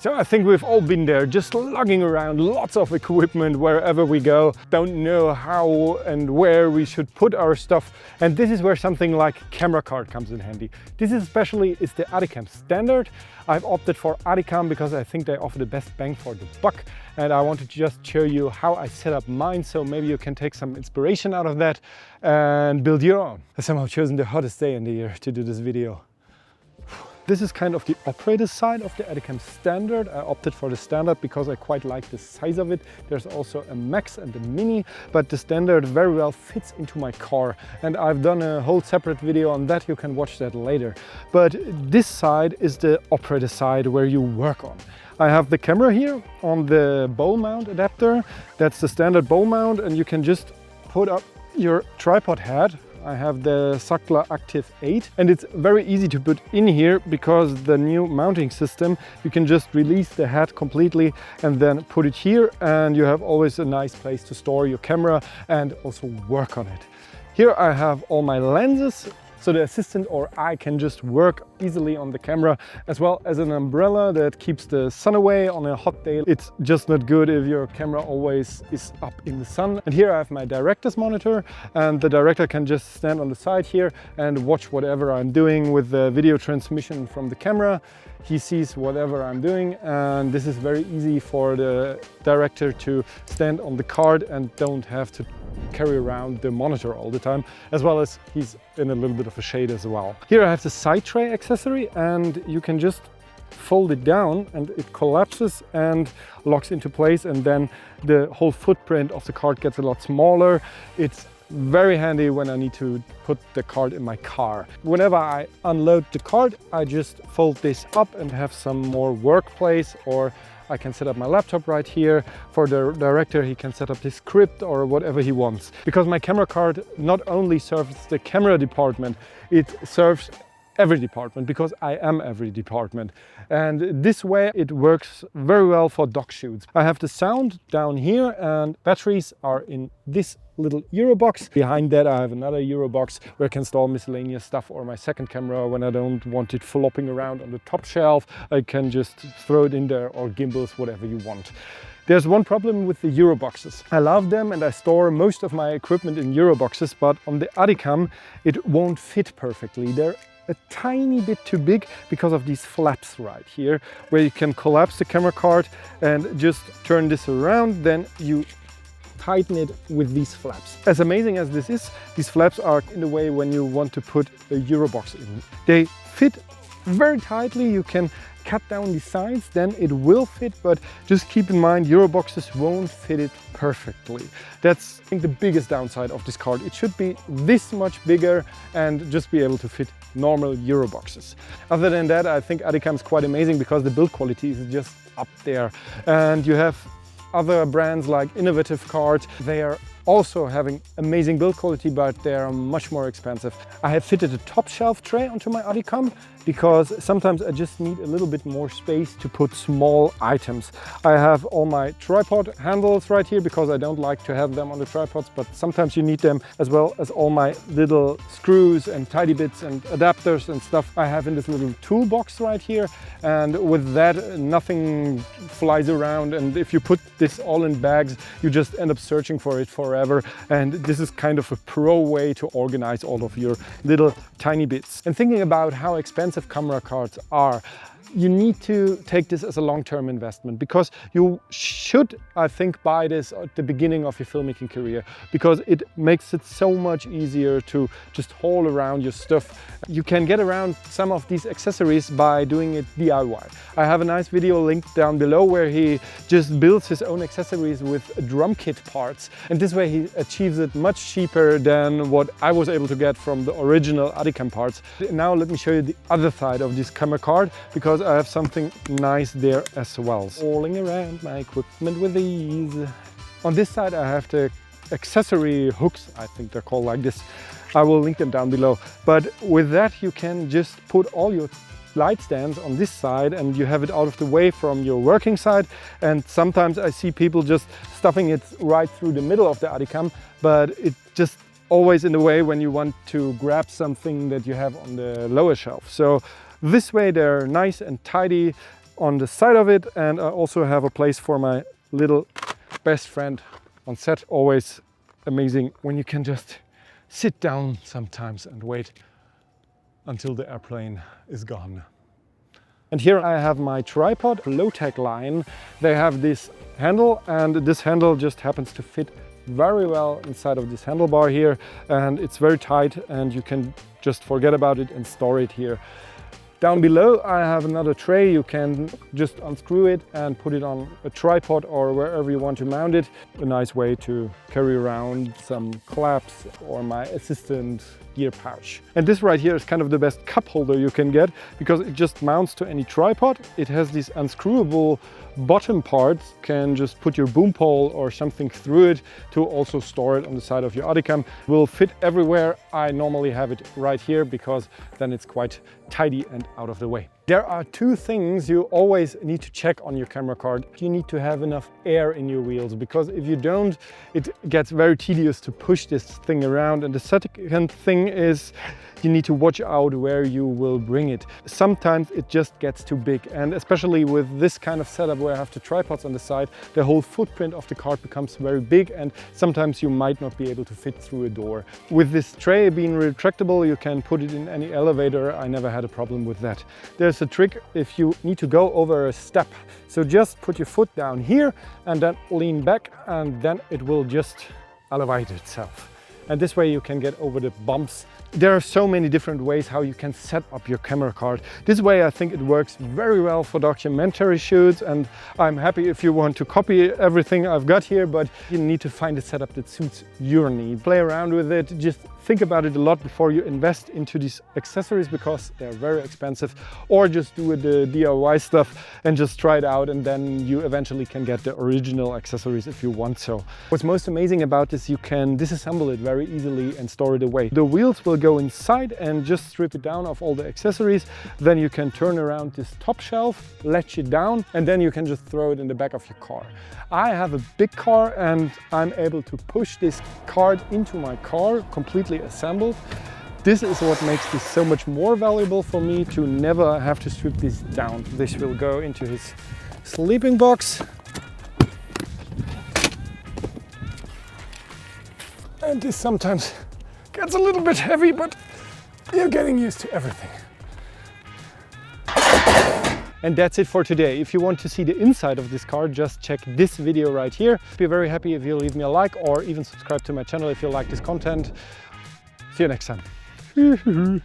So I think we've all been there, just lugging around lots of equipment wherever we go, don't know how and where we should put our stuff. And this is where something like cameracart comes in handy. This is especially is the Adicam standard. I've opted for Adicam because I think they offer the best bang for the buck. And I wanted to just show you how I set up mine, so maybe you can take some inspiration out of that and build your own. I somehow chosen the hottest day in the year to do this video. This is kind of the operator side of the Adicam standard. I opted for the standard because I quite like the size of it. There's also a max and a mini, but the standard very well fits into my car. And I've done a whole separate video on that. You can watch that later. But this side is the operator side where you work on. I have the camera here on the ball mount adapter. That's the standard ball mount, and you can just put up your tripod head. I have the Sakla Active 8, and it's very easy to put in here because the new mounting system, you can just release the head completely and then put it here, and you have always a nice place to store your camera and also work on it. Here I have all my lenses, so the assistant or I can just work easily on the camera, as well as an umbrella that keeps the sun away on a hot day. It's just not good if your camera always is up in the sun. And here I have my director's monitor, and the director can just stand on the side here and watch whatever I'm doing with the video transmission from the camera. He sees whatever I'm doing, and this is very easy for the director to stand on the cart and don't have to carry around the monitor all the time, as well as he's in a little bit of a shade as well. Here I have the side tray accessory, and you can just fold it down and it collapses and locks into place, and then the whole footprint of the cart gets a lot smaller. It's very handy when I need to put the cart in my car. Whenever I unload the cart, I just fold this up and have some more workplace, or I can set up my laptop right here. For the director, he can set up his script or whatever he wants. Because my camera cart not only serves the camera department, it serves every department, because I am every department. And this way it works very well for doc shoots. I have the sound down here, and batteries are in this little Eurobox. Behind that I have another Eurobox where I can store miscellaneous stuff, or my second camera when I don't want it flopping around on the top shelf. I can just throw it in there, or gimbals, whatever you want. There's one problem with the Euroboxes. I love them and I store most of my equipment in Euroboxes, but on the Adicam it won't fit perfectly. They're a tiny bit too big because of these flaps right here, where you can collapse the camera cart and just turn this around, then you tighten it with these flaps. As amazing as this is, these flaps are in the way when you want to put a Eurobox in. They fit very tightly. You can cut down the sides, then it will fit, but just keep in mind Euroboxes won't fit it perfectly. That's, I think, the biggest downside of this cart. It should be this much bigger and just be able to fit normal Euroboxes. Other than that, I think Adicam is quite amazing because the build quality is just up there. And you have other brands like Innovative Cart. They are also having amazing build quality, but they are much more expensive. I have fitted a top shelf tray onto my Adicam because sometimes I just need a little bit more space to put small items. I have all my tripod handles right here because I don't like to have them on the tripods, but sometimes you need them, as well as all my little screws and tidy bits and adapters and stuff I have in this little toolbox right here. And with that, nothing flies around, and if you put this all in bags, you just end up searching for it forever. And this is kind of a pro way to organize all of your little tiny bits. And thinking about how expensive camera carts are, you need to take this as a long-term investment, because you should, I think, buy this at the beginning of your filmmaking career, because it makes it so much easier to just haul around your stuff. You can get around some of these accessories by doing it DIY. I have a nice video linked down below where he just builds his own accessories with Drumkit parts, and this way he achieves it much cheaper than what I was able to get from the original Adicam parts. Now let me show you the other side of this camera cart, because I have something nice there as well. Hauling around my equipment with these. On this side I have the accessory hooks, I think they're called like this. I will link them down below. But with that you can just put all your light stands on this side and you have it out of the way from your working side. And sometimes I see people just stuffing it right through the middle of the Adicam, but it just always in the way when you want to grab something that you have on the lower shelf. So this way they're nice and tidy. on the side of it, and I also have a place for my little best friend on set. Always amazing when you can just sit down sometimes and wait until the airplane is gone. And here I have my tripod, low-tech line. They have this handle, and this handle just happens to fit very well inside of this handlebar here, and it's very tight, and you can just forget about it and store it here. Down below I have another tray. You can just unscrew it and put it on a tripod or wherever you want to mount it. A nice way to carry around some claps or my assistant gear pouch. And this right here is kind of the best cup holder you can get, because it just mounts to any tripod. It has these unscrewable bottom parts. You can just put your boom pole or something through it to also store it on the side of your Adicam. Will fit everywhere. I normally have it right here because then it's quite tidy and out of the way. There are two things you always need to check on your camera cart. You need to have enough air in your wheels, because if you don't, it gets very tedious to push this thing around. And the second thing is you need to watch out where you will bring it. Sometimes it just gets too big, and especially with this kind of setup where I have the tripods on the side, the whole footprint of the cart becomes very big, and sometimes you might not be able to fit through a door. With this tray being retractable, you can put it in any elevator. I never had a problem with that. There's a trick if you need to go over a step. So just put your foot down here and then lean back, and then it will just elevate itself. And this way you can get over the bumps. There are so many different ways how you can set up your camera cart. This way I think it works very well for documentary shoots, and I'm happy if you want to copy everything I've got here, but you need to find a setup that suits your needs. Play around with it, just think about it a lot before you invest into these accessories, because they're very expensive, or just do the DIY stuff and just try it out, and then you eventually can get the original accessories if you want so. What's most amazing about this, you can disassemble it very easily and store it away. The wheels will go inside and just strip it down of all the accessories. Then you can turn around this top shelf, latch it down, and then you can just throw it in the back of your car. I have a big car, and I'm able to push this cart into my car completely assembled. This is what makes this so much more valuable for me, to never have to strip this down. This will go into his sleeping box. And this sometimes gets a little bit heavy, but you're getting used to everything. And that's it for today. If you want to see the inside of this car, just check this video right here. I'd be very happy if you leave me a like, or even subscribe to my channel if you like this content. See you next time.